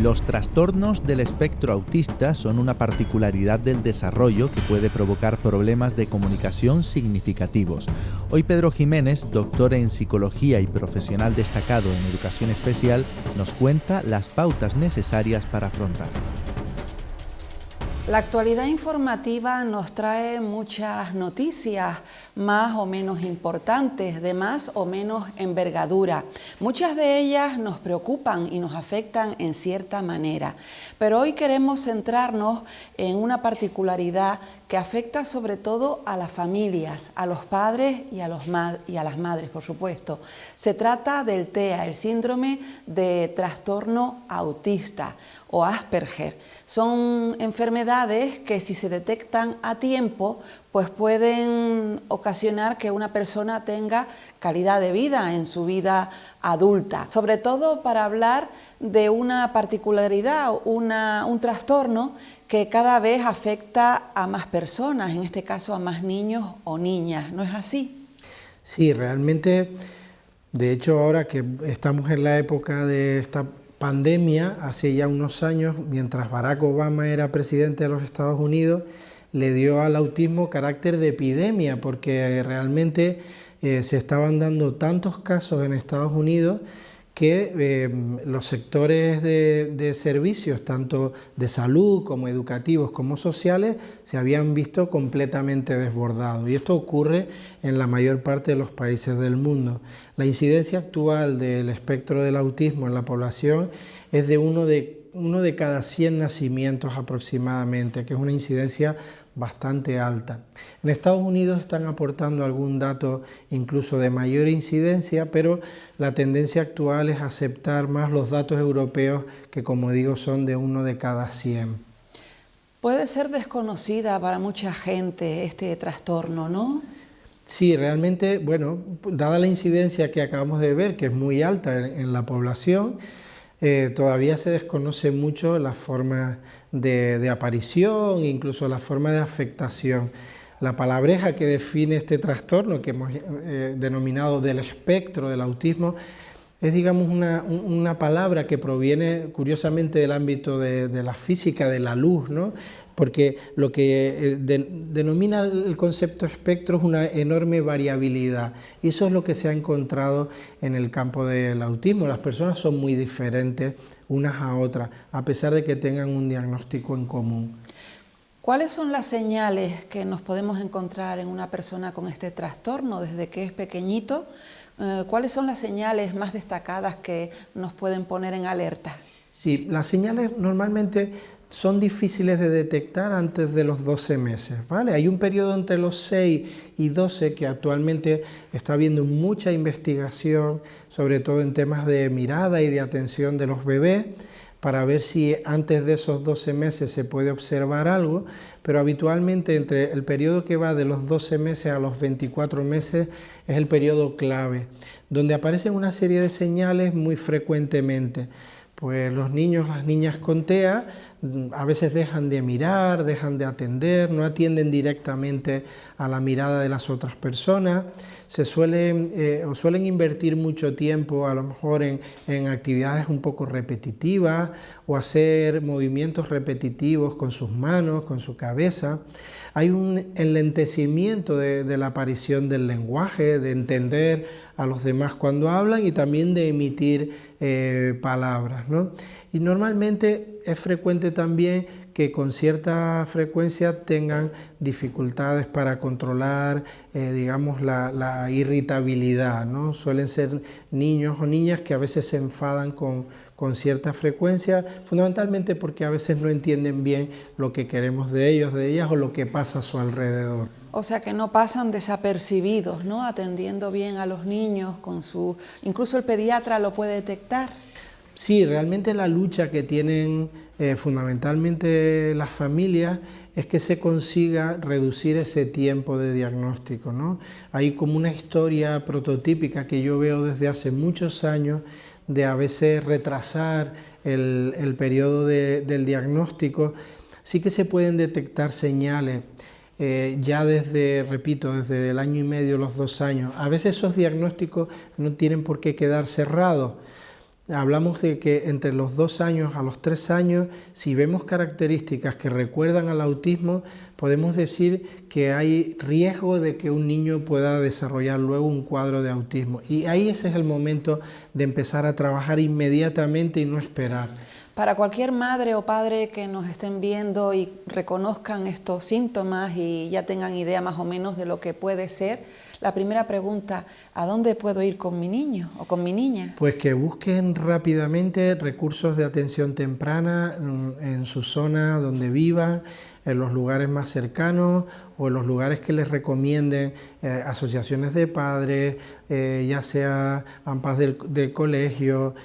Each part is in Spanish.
Los trastornos del espectro autista son una particularidad del desarrollo que puede provocar problemas de comunicación significativos. Hoy Pedro Jiménez, doctor en psicología y profesional destacado en educación especial, nos cuenta las pautas necesarias para afrontarlo. La actualidad informativa nos trae muchas noticias más o menos importantes, de más o menos envergadura. Muchas de ellas nos preocupan y nos afectan en cierta manera, pero hoy queremos centrarnos en una particularidad que afecta sobre todo a las familias, a los padres y a las madres, por supuesto. Se trata del TEA, el síndrome de trastorno autista o Asperger. Son enfermedades que si se detectan a tiempo, pues pueden ocasionar que una persona tenga calidad de vida en su vida adulta. Sobre todo para hablar de una particularidad, un trastorno que cada vez afecta a más personas, en este caso a más niños o niñas, ¿no es así? Sí, realmente, de hecho ahora que estamos en la época de esta pandemia, hace ya unos años, mientras Barack Obama era presidente de los Estados Unidos, le dio al autismo carácter de epidemia, porque realmente se estaban dando tantos casos en Estados Unidos que los sectores de servicios, tanto de salud como educativos como sociales, se habían visto completamente desbordados. Y esto ocurre en la mayor parte de los países del mundo. La incidencia actual del espectro del autismo en la población es de uno de cada 100 nacimientos aproximadamente, que es una incidencia bastante alta. En Estados Unidos están aportando algún dato incluso de mayor incidencia, pero la tendencia actual es aceptar más los datos europeos, que como digo son de 1 de cada 100. Puede ser desconocida para mucha gente este trastorno, ¿no? Sí, realmente, bueno, dada la incidencia que acabamos de ver, que es muy alta en la población, todavía se desconoce mucho la forma de aparición, incluso la forma de afectación. La palabreja que define este trastorno, que hemos denominado del espectro del autismo, es, digamos, una palabra que proviene curiosamente del ámbito de la física, de la luz, ¿no? Porque lo que denomina el concepto espectro es una enorme variabilidad, y eso es lo que se ha encontrado en el campo del autismo. Las personas son muy diferentes unas a otras, a pesar de que tengan un diagnóstico en común. ¿Cuáles son las señales que nos podemos encontrar en una persona con este trastorno desde que es pequeñito? ¿Cuáles son las señales más destacadas que nos pueden poner en alerta? Sí, las señales normalmente son difíciles de detectar antes de los 12 meses, ¿vale? Hay un periodo entre los 6 y 12 que actualmente está habiendo mucha investigación, sobre todo en temas de mirada y de atención de los bebés, para ver si antes de esos 12 meses se puede observar algo, pero habitualmente entre el periodo que va de los 12 meses a los 24 meses es el periodo clave, donde aparecen una serie de señales muy frecuentemente. Pues los niños, las niñas con TEA a veces dejan de mirar, dejan de atender, no atienden directamente a la mirada de las otras personas, suelen invertir mucho tiempo a lo mejor en actividades un poco repetitivas o hacer movimientos repetitivos con sus manos, con su cabeza. Hay un enlentecimiento de la aparición del lenguaje, de entender a los demás cuando hablan y también de emitir palabras, ¿no? Y normalmente es frecuente también que con cierta frecuencia tengan dificultades para controlar, digamos, la irritabilidad, ¿no? Suelen ser niños o niñas que a veces se enfadan con cierta frecuencia, fundamentalmente porque a veces no entienden bien lo que queremos de ellos, de ellas, o lo que pasa a su alrededor. O sea que no pasan desapercibidos, ¿no? Atendiendo bien a los niños, incluso el pediatra lo puede detectar. Sí, realmente la lucha que tienen fundamentalmente las familias es que se consiga reducir ese tiempo de diagnóstico, ¿no? Hay como una historia prototípica que yo veo desde hace muchos años de a veces retrasar el periodo del diagnóstico. Sí que se pueden detectar señales ya desde, repito, desde el año y medio, los 2 años. A veces esos diagnósticos no tienen por qué quedar cerrados. Hablamos de que entre los 2 años a los 3 años, si vemos características que recuerdan al autismo, podemos decir que hay riesgo de que un niño pueda desarrollar luego un cuadro de autismo. Y ahí ese es el momento de empezar a trabajar inmediatamente y no esperar. Para cualquier madre o padre que nos estén viendo y reconozcan estos síntomas y ya tengan idea más o menos de lo que puede ser, la primera pregunta, ¿a dónde puedo ir con mi niño o con mi niña? Pues que busquen rápidamente recursos de atención temprana en su zona donde vivan, en los lugares más cercanos o en los lugares que les recomienden asociaciones de padres, ya sea AMPAs del colegio,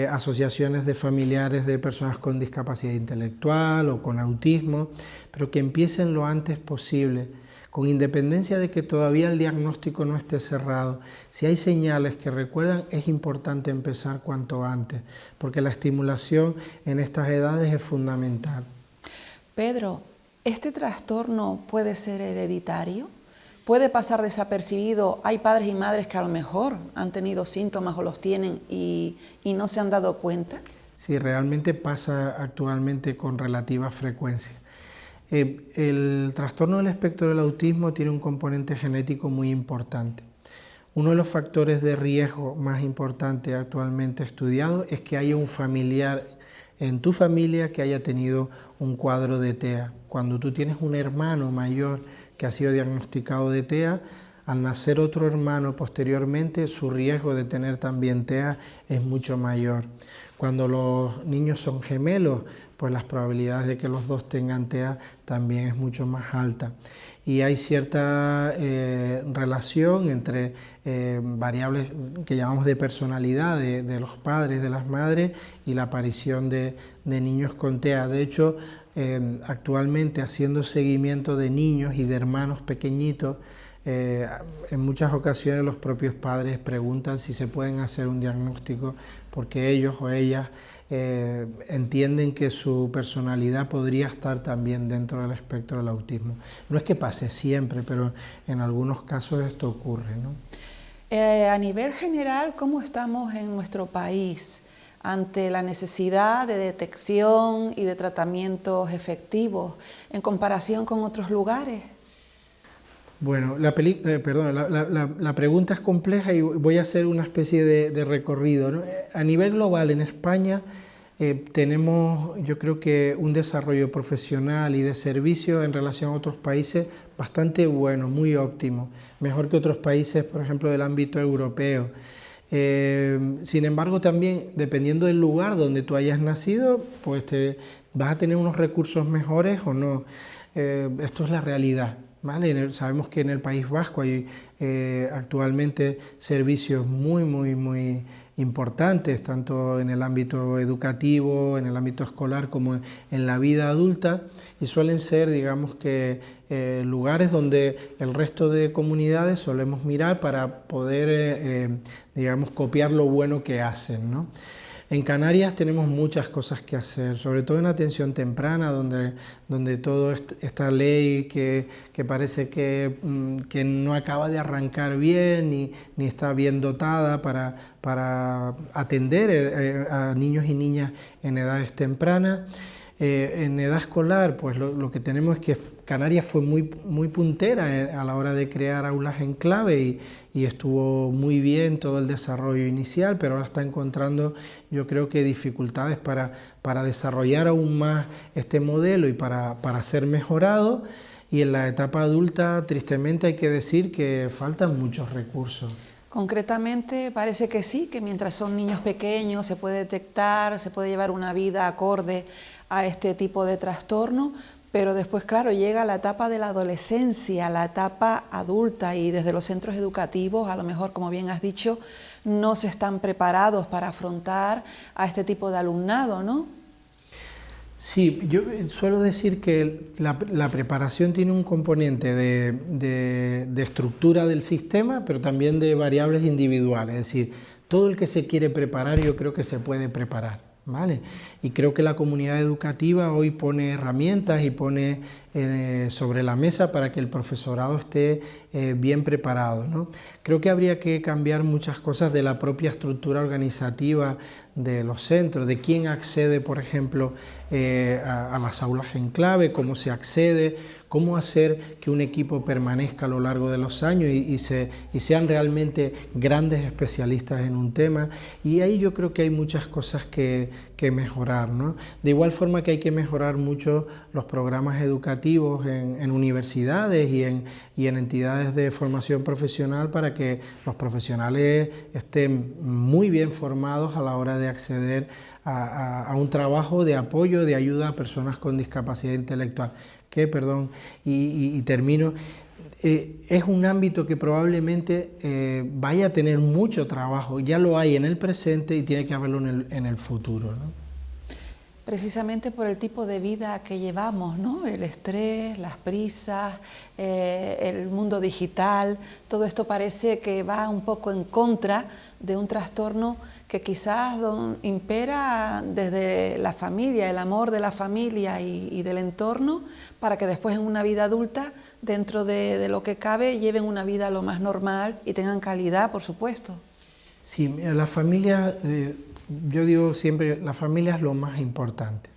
asociaciones de familiares de personas con discapacidad intelectual o con autismo, pero que empiecen lo antes posible, con independencia de que todavía el diagnóstico no esté cerrado. Si hay señales que recuerdan, es importante empezar cuanto antes, porque la estimulación en estas edades es fundamental. Pedro, ¿este trastorno puede ser hereditario? ¿Puede pasar desapercibido? Hay padres y madres que a lo mejor han tenido síntomas o los tienen y no se han dado cuenta. Sí, realmente pasa actualmente con relativa frecuencia. El trastorno del espectro del autismo tiene un componente genético muy importante. Uno de los factores de riesgo más importantes actualmente estudiados es que haya un familiar en tu familia que haya tenido un cuadro de TEA. Cuando tú tienes un hermano mayor que ha sido diagnosticado de TEA, al nacer otro hermano posteriormente, su riesgo de tener también TEA es mucho mayor. Cuando los niños son gemelos, pues las probabilidades de que los dos tengan TEA también es mucho más alta. Y hay cierta relación entre variables que llamamos de personalidad de los padres, de las madres, y la aparición de niños con TEA. De hecho, actualmente haciendo seguimiento de niños y de hermanos pequeñitos, en muchas ocasiones los propios padres preguntan si se pueden hacer un diagnóstico porque ellos o ellas entienden que su personalidad podría estar también dentro del espectro del autismo. No es que pase siempre, pero en algunos casos esto ocurre, ¿no? A nivel general, ¿cómo estamos en nuestro país ante la necesidad de detección y de tratamientos efectivos en comparación con otros lugares? Bueno, la pregunta es compleja y voy a hacer una especie de recorrido, ¿no? A nivel global, en España tenemos, yo creo que un desarrollo profesional y de servicio en relación a otros países bastante bueno, muy óptimo, mejor que otros países, por ejemplo, del ámbito europeo. Sin embargo, también, dependiendo del lugar donde tú hayas nacido, pues vas a tener unos recursos mejores o no. Esto es la realidad. ¿Vale? Sabemos que en el País Vasco hay actualmente servicios muy importantes, tanto en el ámbito educativo, en el ámbito escolar, como en la vida adulta, y suelen ser, digamos que, lugares donde el resto de comunidades solemos mirar para poder, digamos, copiar lo bueno que hacen, ¿no? En Canarias tenemos muchas cosas que hacer, sobre todo en atención temprana, donde toda esta ley que parece que no acaba de arrancar bien ni está bien dotada para atender a niños y niñas en edades tempranas. En edad escolar, pues lo que tenemos es que Canarias fue muy puntera a la hora de crear aulas en clave y estuvo muy bien todo el desarrollo inicial, pero ahora está encontrando, yo creo que dificultades para desarrollar aún más este modelo y para ser mejorado. Y en la etapa adulta, tristemente, hay que decir que faltan muchos recursos. Concretamente parece que sí, que mientras son niños pequeños se puede detectar, se puede llevar una vida acorde a este tipo de trastorno, pero después, claro, llega la etapa de la adolescencia, la etapa adulta, y desde los centros educativos, a lo mejor, como bien has dicho, no se están preparados para afrontar a este tipo de alumnado, ¿no? Sí, yo suelo decir que la preparación tiene un componente de estructura del sistema, pero también de variables individuales. Es decir, todo el que se quiere preparar, yo creo que se puede preparar, ¿vale? Y creo que la comunidad educativa hoy pone herramientas y pone sobre la mesa para que el profesorado esté bien preparado, ¿no? Creo que habría que cambiar muchas cosas de la propia estructura organizativa de los centros, de quién accede, por ejemplo, a las aulas en clave, cómo se accede, cómo hacer que un equipo permanezca a lo largo de los años y sean realmente grandes especialistas en un tema. Y ahí yo creo que hay muchas cosas que mejorar, ¿no? De igual forma que hay que mejorar mucho los programas educativos en universidades y en entidades de formación profesional para que los profesionales estén muy bien formados a la hora de acceder a un trabajo de apoyo, de ayuda a personas con discapacidad intelectual. Y termino, es un ámbito que probablemente vaya a tener mucho trabajo, ya lo hay en el presente y tiene que haberlo en el futuro, ¿no? Precisamente por el tipo de vida que llevamos, ¿no? El estrés, las prisas, el mundo digital, todo esto parece que va un poco en contra de un trastorno que quizás impera desde la familia, el amor de la familia y del entorno, para que después en una vida adulta, dentro de lo que cabe, lleven una vida lo más normal y tengan calidad, por supuesto. Sí, la familia... Yo digo siempre, la familia es lo más importante.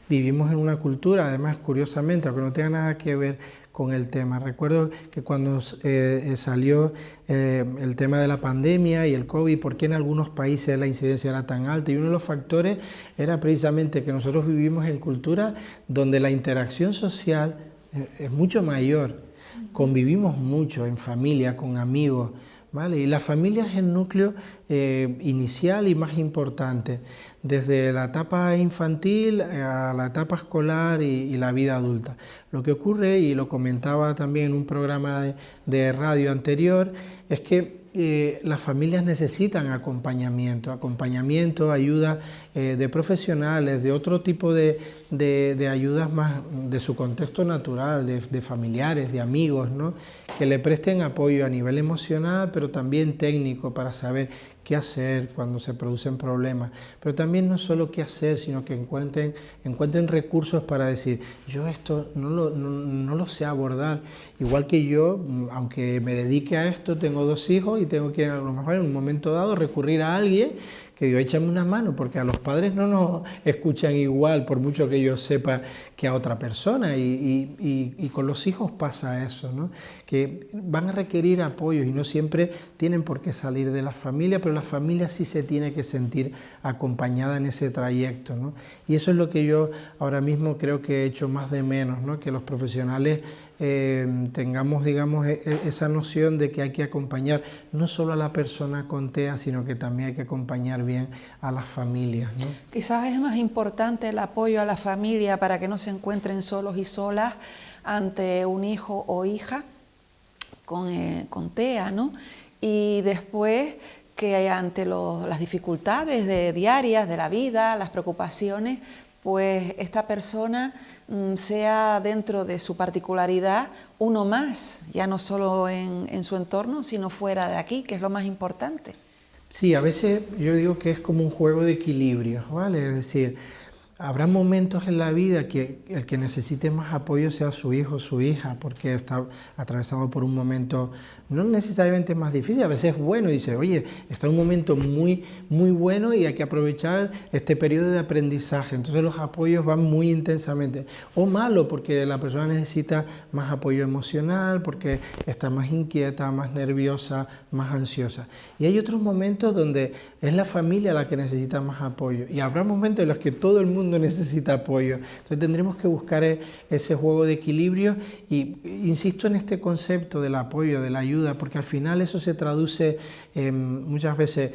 Vivimos en una cultura, además, curiosamente, aunque no tenga nada que ver con el tema. Recuerdo que cuando salió el tema de la pandemia y el COVID, por qué en algunos países la incidencia era tan alta, y uno de los factores era precisamente que nosotros vivimos en culturas donde la interacción social es mucho mayor. Convivimos mucho en familia, con amigos, ¿vale? Y la familia es el núcleo inicial y más importante, desde la etapa infantil a la etapa escolar y la vida adulta. Lo que ocurre, y lo comentaba también en un programa de radio anterior, es que las familias necesitan acompañamiento, ayuda de profesionales, de otro tipo de ayudas más de su contexto natural, de familiares, de amigos, ¿no? Que le presten apoyo a nivel emocional, pero también técnico, para saber qué hacer cuando se producen problemas. Pero también no solo qué hacer, sino que encuentren recursos para decir, yo esto no lo sé abordar. Igual que yo, aunque me dedique a esto, tengo 2 hijos y tengo que a lo mejor en un momento dado recurrir a alguien que digo, échame una mano, porque a los padres no nos escuchan igual, por mucho que yo sepa, que a otra persona, y con los hijos pasa eso, ¿no? Que van a requerir apoyo y no siempre tienen por qué salir de la familia, pero la familia sí se tiene que sentir acompañada en ese trayecto, ¿no? Y eso es lo que yo ahora mismo creo que he hecho más de menos, ¿no? Que los profesionales tengamos, digamos, esa noción de que hay que acompañar no solo a la persona con TEA, sino que también hay que acompañar bien a las familias, ¿no? Quizás es más importante el apoyo a la familia para que no se encuentren solos y solas ante un hijo o hija con TEA, ¿no? Y después que ante las dificultades diarias de la vida, las preocupaciones, pues esta persona sea dentro de su particularidad uno más, ya no solo en su entorno, sino fuera de aquí, que es lo más importante. Sí, a veces yo digo que es como un juego de equilibrio, ¿vale? Es decir, habrá momentos en la vida que el que necesite más apoyo sea su hijo o su hija, porque está atravesado por un momento no necesariamente más difícil, a veces es bueno, y dice, oye, está en un momento muy, muy bueno y hay que aprovechar este periodo de aprendizaje, entonces los apoyos van muy intensamente. O malo, porque la persona necesita más apoyo emocional, porque está más inquieta, más nerviosa, más ansiosa. Y hay otros momentos donde es la familia la que necesita más apoyo, y habrá momentos en los que todo el mundo necesita apoyo. Entonces tendremos que buscar ese juego de equilibrio, y insisto en este concepto del apoyo, de la ayuda, porque al final eso se traduce muchas veces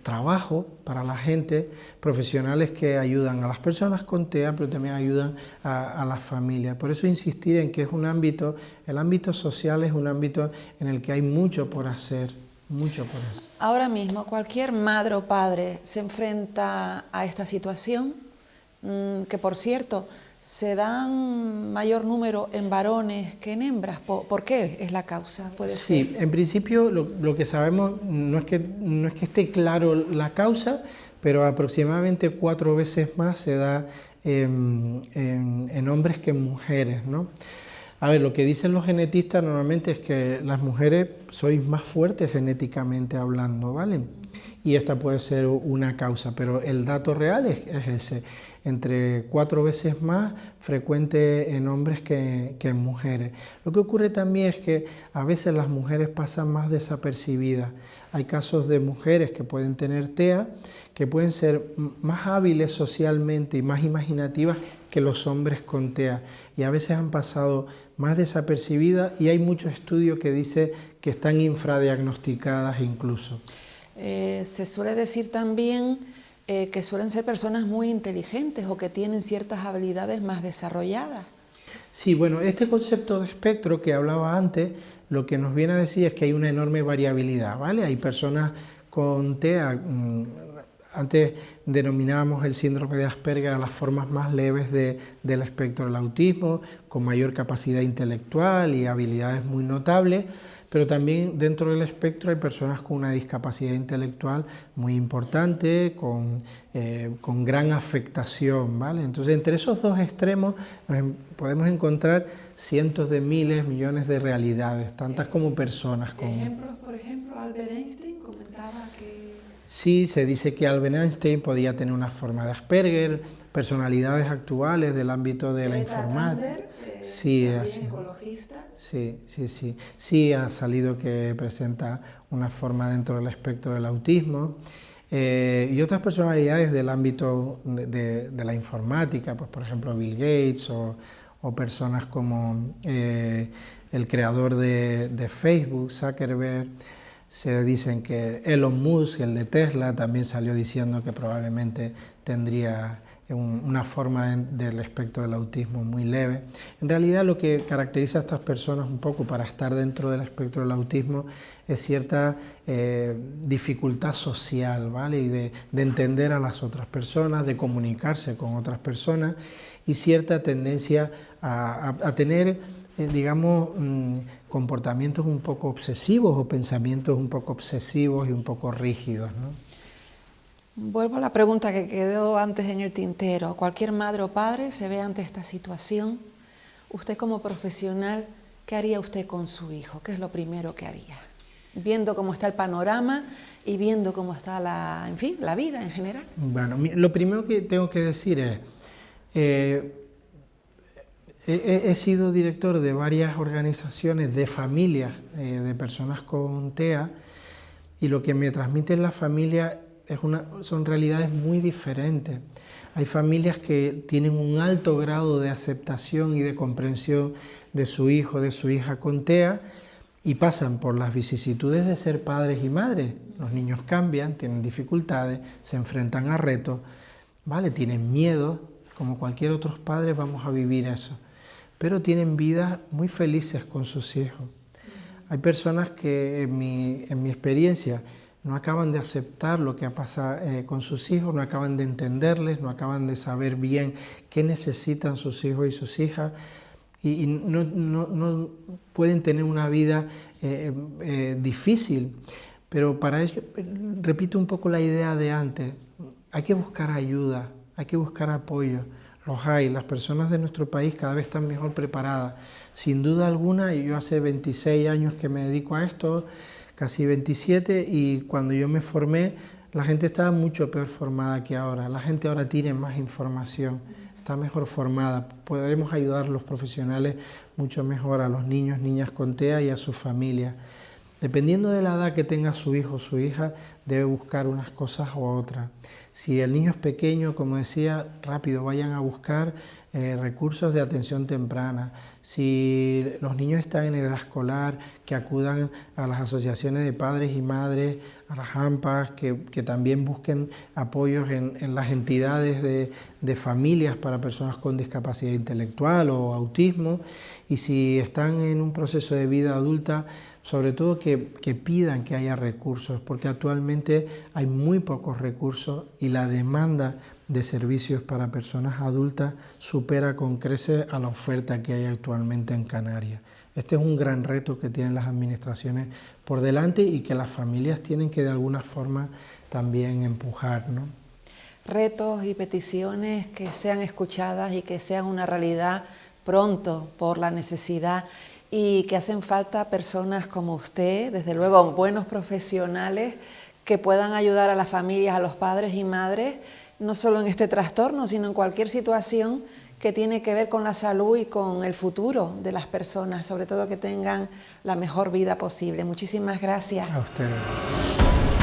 trabajo para la gente, profesionales que ayudan a las personas con TEA, pero también ayudan a las familias. Por eso insistir en que es un ámbito, el ámbito social es un ámbito en el que hay mucho por hacer. Mucho por hacer. Ahora mismo cualquier madre o padre se enfrenta a esta situación, que por cierto se dan mayor número en varones que en hembras. ¿Por qué es la causa? ¿Puede ser? Sí, en principio lo que sabemos no es que esté claro la causa, pero aproximadamente 4 veces más se da en hombres que en mujeres, ¿no? A ver, lo que dicen los genetistas normalmente es que las mujeres sois más fuertes genéticamente hablando, ¿vale? Y esta puede ser una causa, pero el dato real es ese, entre 4 veces más frecuente en hombres que en mujeres. Lo que ocurre también es que a veces las mujeres pasan más desapercibidas. Hay casos de mujeres que pueden tener TEA, que pueden ser más hábiles socialmente y más imaginativas que los hombres con TEA, y a veces han pasado más desapercibidas, y hay muchos estudios que dicen que están infradiagnosticadas incluso. Se suele decir también que suelen ser personas muy inteligentes o que tienen ciertas habilidades más desarrolladas. Sí, bueno, este concepto de espectro que hablaba antes, lo que nos viene a decir es que hay una enorme variabilidad, ¿vale? Hay personas con TEA, antes denominábamos el síndrome de Asperger a las formas más leves del espectro del autismo, con mayor capacidad intelectual y habilidades muy notables, pero también dentro del espectro hay personas con una discapacidad intelectual muy importante, con gran afectación, ¿vale? Entonces, entre esos dos extremos podemos encontrar cientos de miles, millones de realidades, tantas como personas. Ejemplos, por ejemplo, Albert Einstein comentaba que... Sí, se dice que Albert Einstein podía tener una forma de Asperger, personalidades actuales del ámbito de la informática. Sí, también ecologista. Sí, ha salido que presenta una forma dentro del espectro del autismo. Y otras personalidades del ámbito de la informática, pues por ejemplo Bill Gates o personas como el creador de Facebook, Zuckerberg. Se dicen que Elon Musk, el de Tesla, también salió diciendo que probablemente tendría una forma del espectro del autismo muy leve. En realidad lo que caracteriza a estas personas un poco para estar dentro del espectro del autismo es cierta dificultad social, ¿vale? Y de entender a las otras personas, de comunicarse con otras personas, y cierta tendencia a tener, digamos, comportamientos un poco obsesivos o pensamientos un poco obsesivos y un poco rígidos, ¿no? Vuelvo a la pregunta que quedó antes en el tintero. Cualquier madre o padre se ve ante esta situación. Usted como profesional, ¿qué haría usted con su hijo? ¿Qué es lo primero que haría? Viendo cómo está el panorama y viendo cómo está la vida en general. Bueno, lo primero que tengo que decir es, he sido director de varias organizaciones de familias de personas con TEA, y lo que me transmiten las familias son realidades muy diferentes. Hay familias que tienen un alto grado de aceptación y de comprensión de su hijo, de su hija con TEA, y pasan por las vicisitudes de ser padres y madres. Los niños cambian, tienen dificultades, se enfrentan a retos, ¿vale? Tienen miedo, como cualquier otro padre vamos a vivir eso, pero tienen vidas muy felices con sus hijos. Hay personas que en mi experiencia no acaban de aceptar lo que pasa con sus hijos, no acaban de entenderles, no acaban de saber bien qué necesitan sus hijos y sus hijas, y no pueden tener una vida difícil. Pero para ello, repito un poco la idea de antes, hay que buscar ayuda, hay que buscar apoyo. Los hay, las personas de nuestro país cada vez están mejor preparadas. Sin duda alguna, yo hace 26 años que me dedico a esto, casi 27, y cuando yo me formé, la gente estaba mucho peor formada que ahora. La gente ahora tiene más información, está mejor formada. Podemos ayudar los profesionales mucho mejor a los niños, niñas con TEA y a sus familias. Dependiendo de la edad que tenga su hijo o su hija, debe buscar unas cosas u otras. Si el niño es pequeño, como decía, rápido vayan a buscar recursos de atención temprana. Si los niños están en edad escolar, que acudan a las asociaciones de padres y madres, a las AMPAs, que también busquen apoyos en las entidades de familias para personas con discapacidad intelectual o autismo. Y si están en un proceso de vida adulta, sobre todo que pidan que haya recursos, porque actualmente hay muy pocos recursos y la demanda de servicios para personas adultas supera con creces a la oferta que hay actualmente en Canarias. Este es un gran reto que tienen las administraciones por delante y que las familias tienen que de alguna forma también empujar, ¿no? retos y peticiones que sean escuchadas y que sean una realidad pronto por la necesidad, y que hacen falta personas como usted, desde luego buenos profesionales que puedan ayudar a las familias, a los padres y madres, no solo en este trastorno, sino en cualquier situación que tiene que ver con la salud y con el futuro de las personas, sobre todo que tengan la mejor vida posible. Muchísimas gracias. A ustedes.